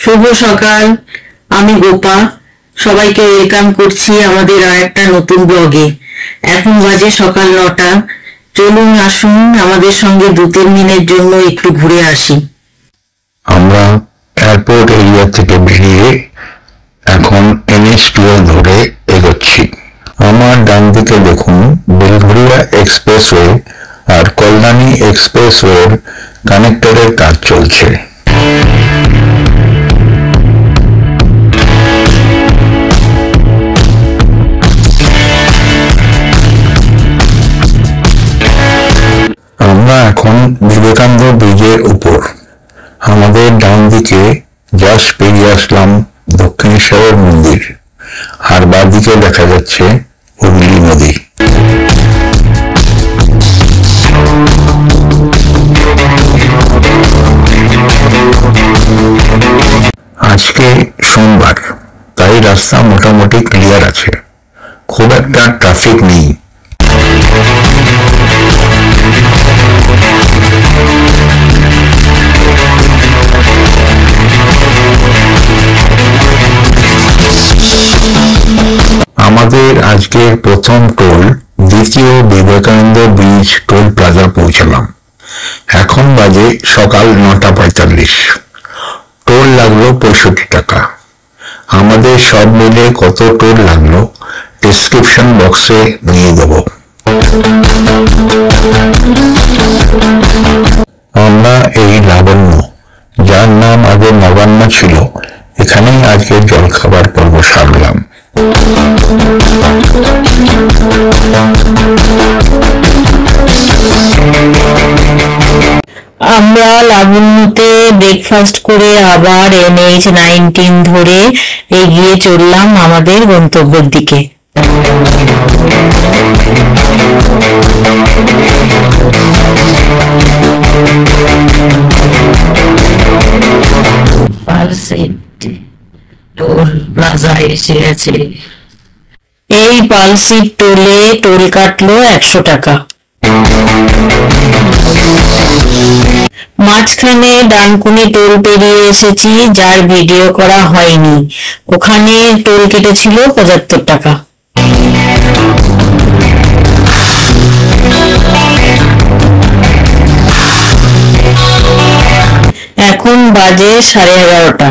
শুভ সকাল, আমি গোপা। সবাইকে ওয়েলকাম করছি আমাদের আরেকটা নতুন ব্লগে। এখন বাজে সকাল 9টা। চলুন আসুন আমাদের সঙ্গে 2-3 মিনিটের জন্য একটু ঘুরে আসি। আমরা এয়ারপোর্ট এরিয়া থেকে বেরিয়ে এখন NH-12 ধরে এগোচ্ছি। আমার ডান দিকে দেখুন বেলঘরিয়া এক্সপ্রেসওয়ে আর কল্যাণী এক্সপ্রেসওয়ের কানেক্টরের কাজ চলছে। আমরা এখন বিবেকানন্দ ব্রিজের উপর। আমাদের ডান দিকে জাস্ট পেরিয়ে আসলাম দক্ষিণেশ্বরের মন্দির, আর বাঁদিকে দেখা যাচ্ছে হুগলি নদী। আজকে সোমবার, তাই রাস্তা মোটামুটি ক্লিয়ার আছে, খুব একটা ট্রাফিক নেই। আমাদের আজকের প্রথম টোল দ্বিতীয় বিবেকানন্দ ব্রিজ টোল প্লাজা পৌঁছলাম। এখন বাজে সকাল 9:45। টোল লাগলো 65 টাকা। আমাদের সব মিলে কত টোল লাগলো ডেসক্রিপশন বক্সে দিয়ে দেব। আমরা এই লাবণ্য, যার নাম আগে নবান্ন ছিল, এখানেই আজকের জলখাবার পর্ব সারলাম। আমরা লাবণ্যতে ব্রেকফাস্ট করে আবার NH-19 ধরে এগিয়ে চললাম আমাদের গন্তব্যের দিকে। টোল প্লাজা এসে গেছে। এই পালসিট টোলে টোল কাটলো 100 টাকা। মাঝখানে ডানকুনি টোল পেরিয়ে এসেছি, যার ভিডিও করা হয়নি। ওখানে টোল কেটেছিল 75 টাকা। এখন বাজে 11:30।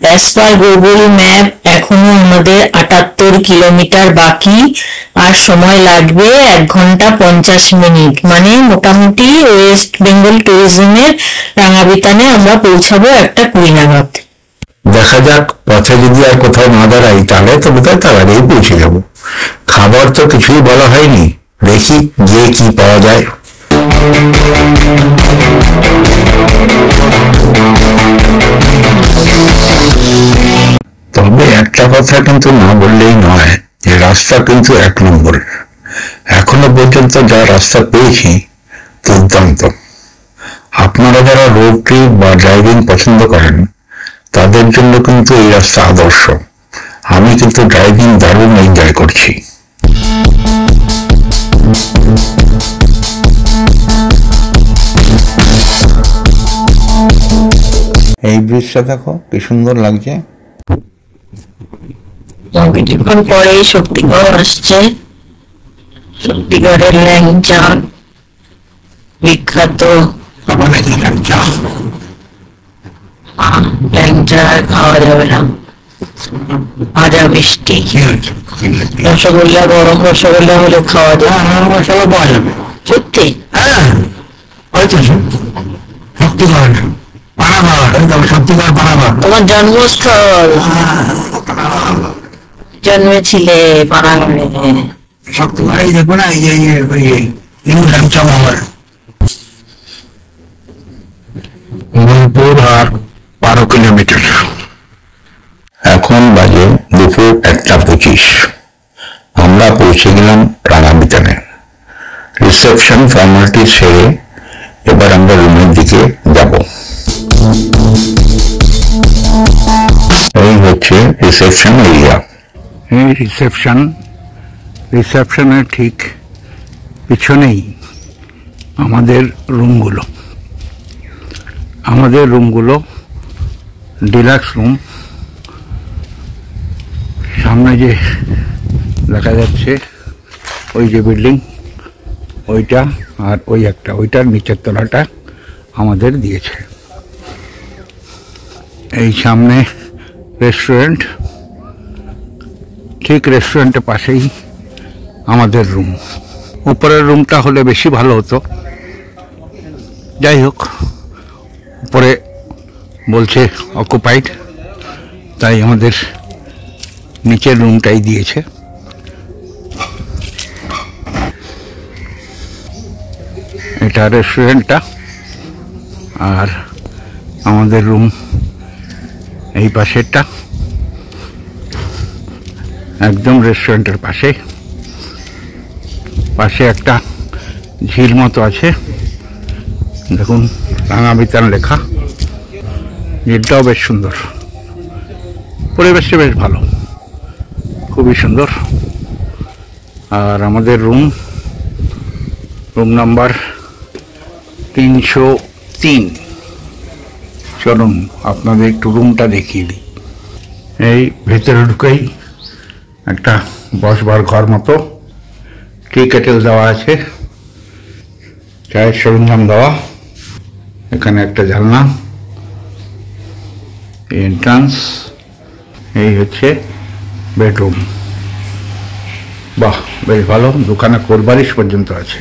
অ্যাজ পার গুগল ম্যাপ এখনো আমাদের 78 কিলোমিটার বাকি, আর সময় লাগবে 1 ঘন্টা 50 মিনিট। মানে মোটামুটি ওয়েস্ট বেঙ্গল ট্যুরিজমের রাঙাবিতানে আমরা পৌঁছাবো 1:20 নাগাদ। দেখা যাক, পথে যদি আর কোথাও না দাঁড়াই তাহলে তো বোধহয় তার আগেই পৌঁছে যাব। খাবার তো কিছুই বলা হয়নি, দেখি গিয়ে কি পাওয়া যায়। তবে একটা কথা কিন্তু না বললেই নয়, যে রাস্তা কিন্তু 1 নম্বর। এখনো পর্যন্ত যা রাস্তা পেয়েছি দুর্দান্ত। আপনারা যারা রোড ট্রিপ বা ড্রাইভিং পছন্দ করেন তাদের জন্য কিন্তু এই রাস্তা আদর্শ। আমি কিন্তু ড্রাইভিং দারুণ এনজয় করছি। এই ব্রিজটা দেখো কি সুন্দর লাগছে। কিছুক্ষণ পরেই শক্তিগড় আসছে। শক্তিগড়ের ল্যাংচা বিখ্যাত। ল্যাংচা খাওয়া যাবে না, ভাজা মিষ্টি। রসগোল্লা, গরম রসগোল্লা হলে খাওয়া যায়। মশলা পাওয়া যাবে সত্যি? হ্যাঁ, হয়তো শক্তিগড় পানাগড়, শক্তিগড় পানাগড় তোমার জন্মস্থল, জন্মেছিলে পানাগড়ে। শক্তিগড়েই দেখবো না, এই নিউ ল্যাংচা মহল। বোলপুর আর 12 কিলোমিটার। এখন বাজে দুপুর 1:25। আমরা পৌঁছে গেলাম রাঙাবিতানে। রিসেপশন ফর্মালিটি সেরে এবার আমরা রুমের দিকে যাব। এই হচ্ছে রিসেপশন এরিয়া। এই রিসেপশনের ঠিক পিছনেই আমাদের রুমগুলো। Deluxe room. সামনে যে দেখা যাচ্ছে ওই যে বিল্ডিং, ওইটা আর ওই একটা, ওইটার নিচের তলাটা আমাদের দিয়েছে। এই সামনে রেস্টুরেন্ট, ঠিক রেস্টুরেন্টের পাশেই আমাদের রুম। উপরের রুমটা হলে বেশি ভালো হতো, যাই হোক উপরে বলছে অকুপাইড, তাই আমাদের নিচের রুমটাই দিয়েছে। এটা রেস্টুরেন্টটা, আর আমাদের রুম এই পাশেরটা, একদম রেস্টুরেন্টের পাশে। পাশে একটা ঝিল মতো আছে, দেখুন রাঙাবিতান লেখা। ঝিলটাও বেশ সুন্দর, পরিবেশটা বেশ ভালো, খুবই সুন্দর। আর আমাদের রুম নাম্বার 303। চলুন আপনাদের একটু রুমটা দেখিয়ে দিই। এই ভেতরে ঢুকেই একটা বসবার ঘর মতো, টি কেটেল দেওয়া আছে, চায়ের সরঞ্জাম দেওয়া। এখানে একটা জানলা, এন্ট্রান্স। এই হচ্ছে বেডরুম। বাহ, বেশ ভালো, দোকানে কোলবালিশ পর্যন্ত আছে।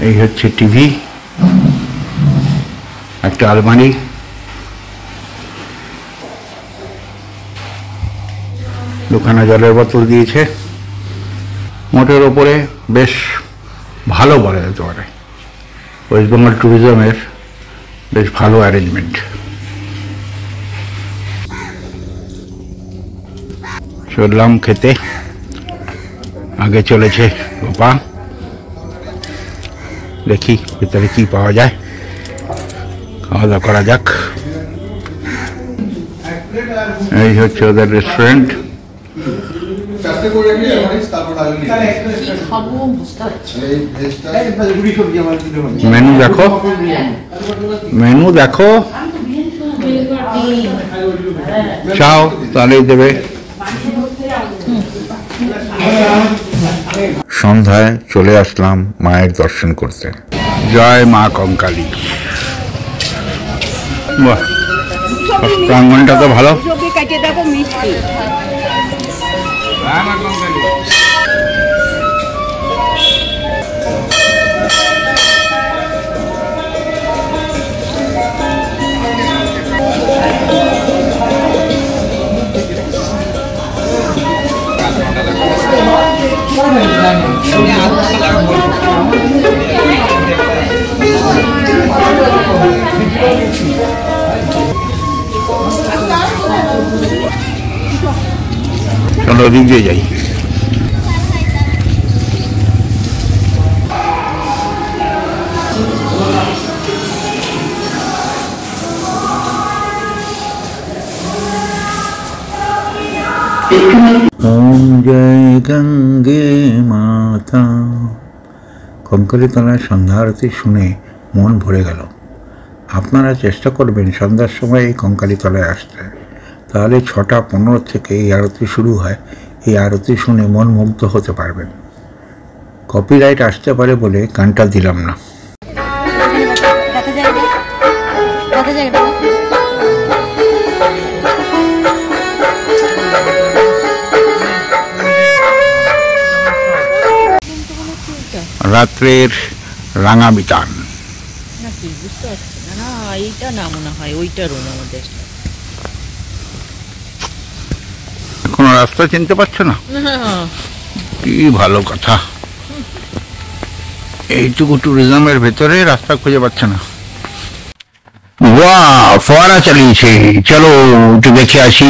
এই হচ্ছে টিভি, একটা আলমারি, দোকানে জলের বোতল দিয়েছে। মোটের ওপরে বেশ ভালো বলা যেতে পারে, ওয়েস্ট বেঙ্গল ট্যুরিজমের বেশ ভালো অ্যারেঞ্জমেন্ট। চললাম খেতে, আগে চলেছে গোপা। দেখি ভিতরে কি পাওয়া যায়, খাওয়া দাওয়া করা যাক। এই হচ্ছে ওদের রেস্টুরেন্ট। মেনু দেখো, মেনু দেখো, চাও তাহলেই দেবে। সন্ধ্যায় চলে আসলাম মায়ের দর্শন করতে। জয় মা কঙ্কালী। বাহ, প্রাঙ্গণটা তো ভালো। চলো ওদিক দিয়ে যাই। ওম জয় গঙ্গে মাতা। কঙ্কালীতলায় সন্ধ্যা আরতি শুনে মন ভরে গেল। আপনারা চেষ্টা করবেন সন্ধ্যার সময় এই কঙ্কালীতলায় আসতে, তাহলে 6:15 থেকে এই আরতি শুরু হয়। এই আরতি শুনে মন মুগ্ধ হতে পারবেন। কপিরাইট আসতে পারে বলে গানটা দিলাম না। রাত্রের রাঙাবিতান। নাকি বুঝতে পারছি না। না, এইটা না, মনে হয় ওইটা রুম আমাদের। এখনো রাস্তা চিনতে পারছো না? কি ভালো কথা, এইটুকু ট্যুরিজমের ভেতরে রাস্তা খুঁজে পাচ্ছে না। বাহ, ফোয়ারা চালিয়েছে, চলো একটু দেখে আসি।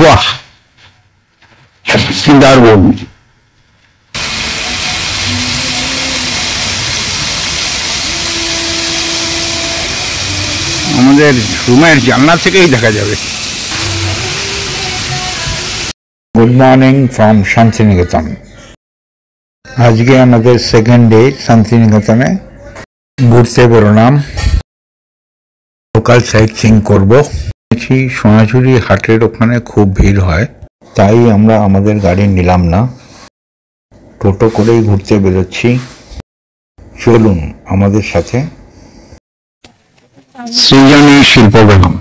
বাহ, দারুণ। আমাদের রুমের জানলা থেকেই দেখা যাবে। Good morning from Santiniketan. আজকে আমাদের সেকেন্ড ডে শান্তিনিকেতনে। ঘুরতে বেরোলাম, লোকাল সাইট সিইং করবো। সোনাঝুরি হাটের ওখানে খুব ভিড় হয়, তাই আমরা আমাদের গাড়ি নিলাম না, টোটো করেই ঘুরতে বেরোচ্ছি। চলুন আমাদের সাথে। সৃজনী শিল্পগ্রাম।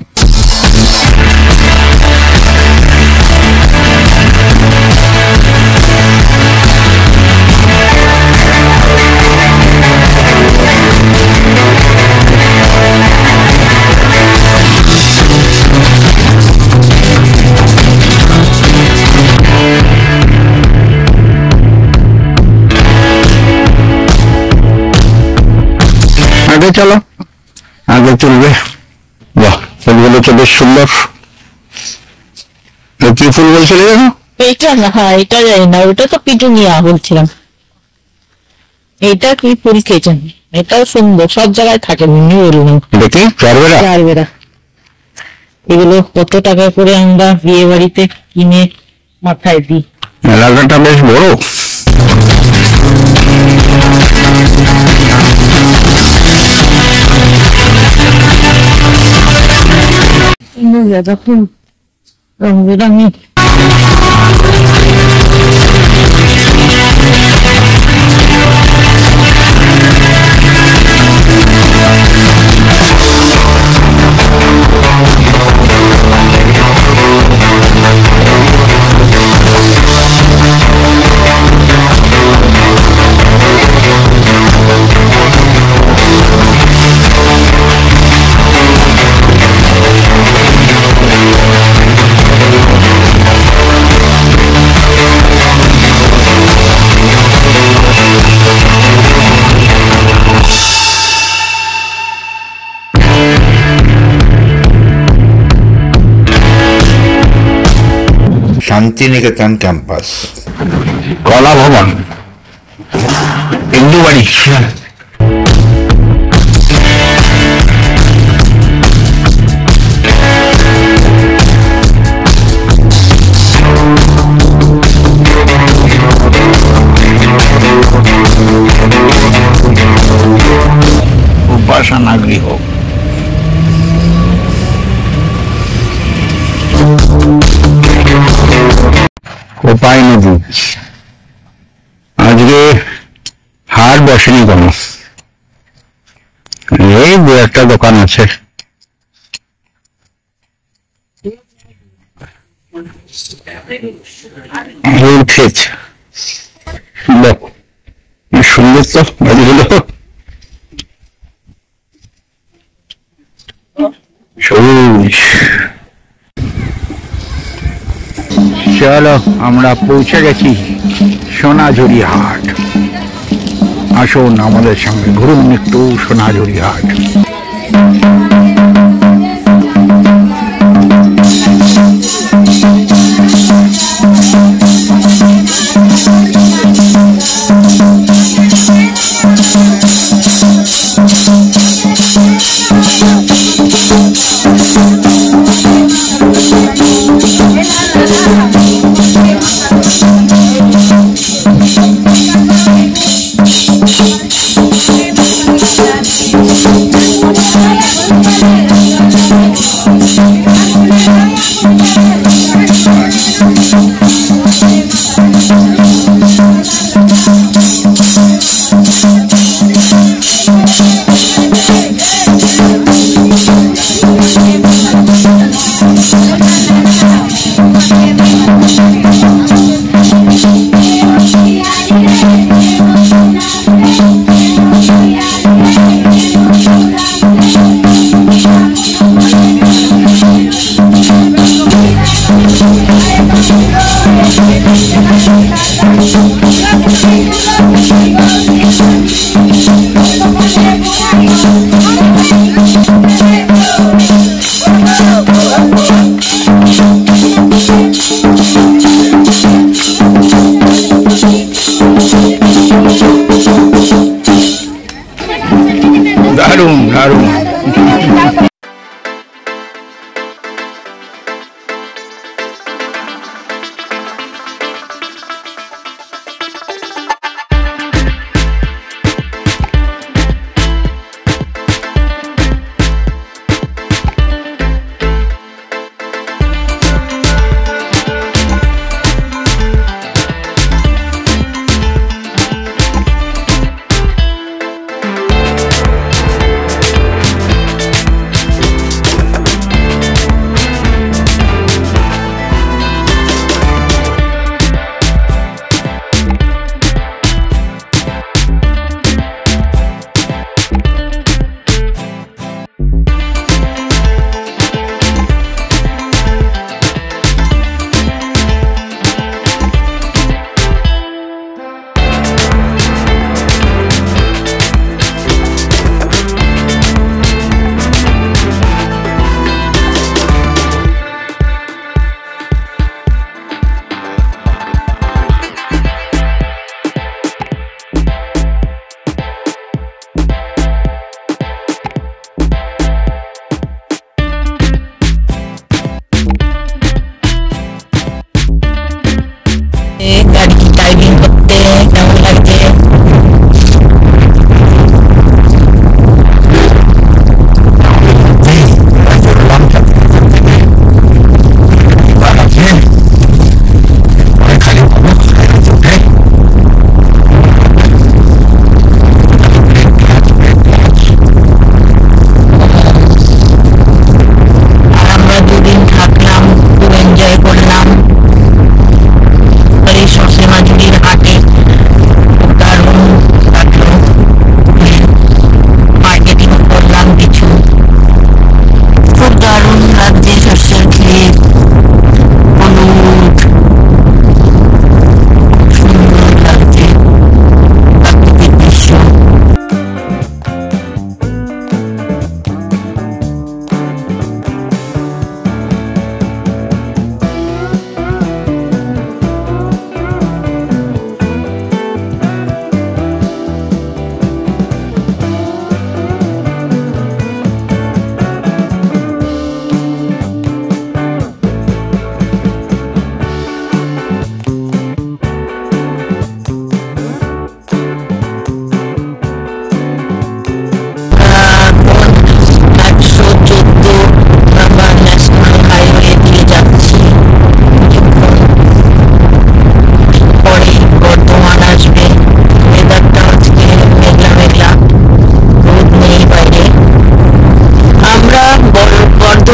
আগে চলো, আগে চলবে। বাহ, ফুলগুলো তো বেশ সুন্দর। কি ফুল বলছিলে যেন? এইটা না, হ্যাঁ এটা জানি না, ওটা তো পিটুনিয়া বলছিলাম। এটা কি ফুল কে জানি, এটাও সুন্দর, সব জায়গায় থাকে, বললাম দেখি চারবেলা। চারবেলা এগুলো কত টাকা করে আমরা বিয়ে বাড়িতে কিনে মাথায় দিই। এলাকাটা বেশ বড়। গাঁদা ফুল রং বেরঙি। শান্তিনিকেতন ক্যাম্পাস, কলা ভবন, হিন্দু বাড়ি। উপাসনা গৃহ। কোপাই নদী। আজকে হাট বসেনি কোনো, এই দু একটা দোকান আছে। ক্ষেত, সুন্দর তো গাড়িগুলো, সবুজ। চলো, আমরা পৌঁছে গেছি সোনাঝুরি হাট। আসুন আমাদের সঙ্গে ঘুরুন একটু সোনাঝুরি হাট। দারুণ দারুণ।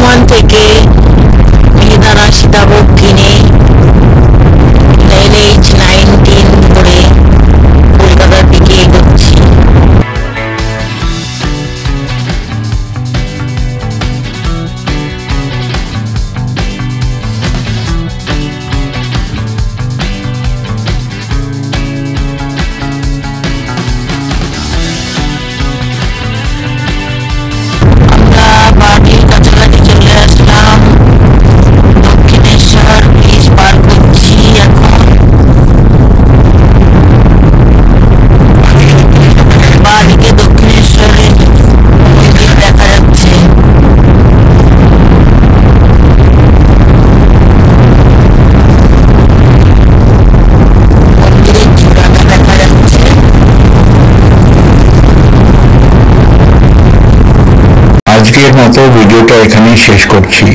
বর্ধমান থেকে মিহিদানা সীতাভোগ কিনে NH-19 ধরে কলকাতার দিকে এগোচ্ছি। আজকের মতো ভিডিওটা এখানেই শেষ করছি।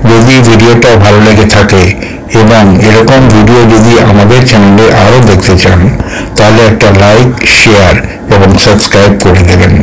যদি ভিডিওটা ভালো লেগে থাকে এবং এরকম ভিডিও যদি আমাদের চ্যানেলে আরো দেখতে চান তাহলে একটা লাইক, শেয়ার এবং সাবস্ক্রাইব করে দেবেন।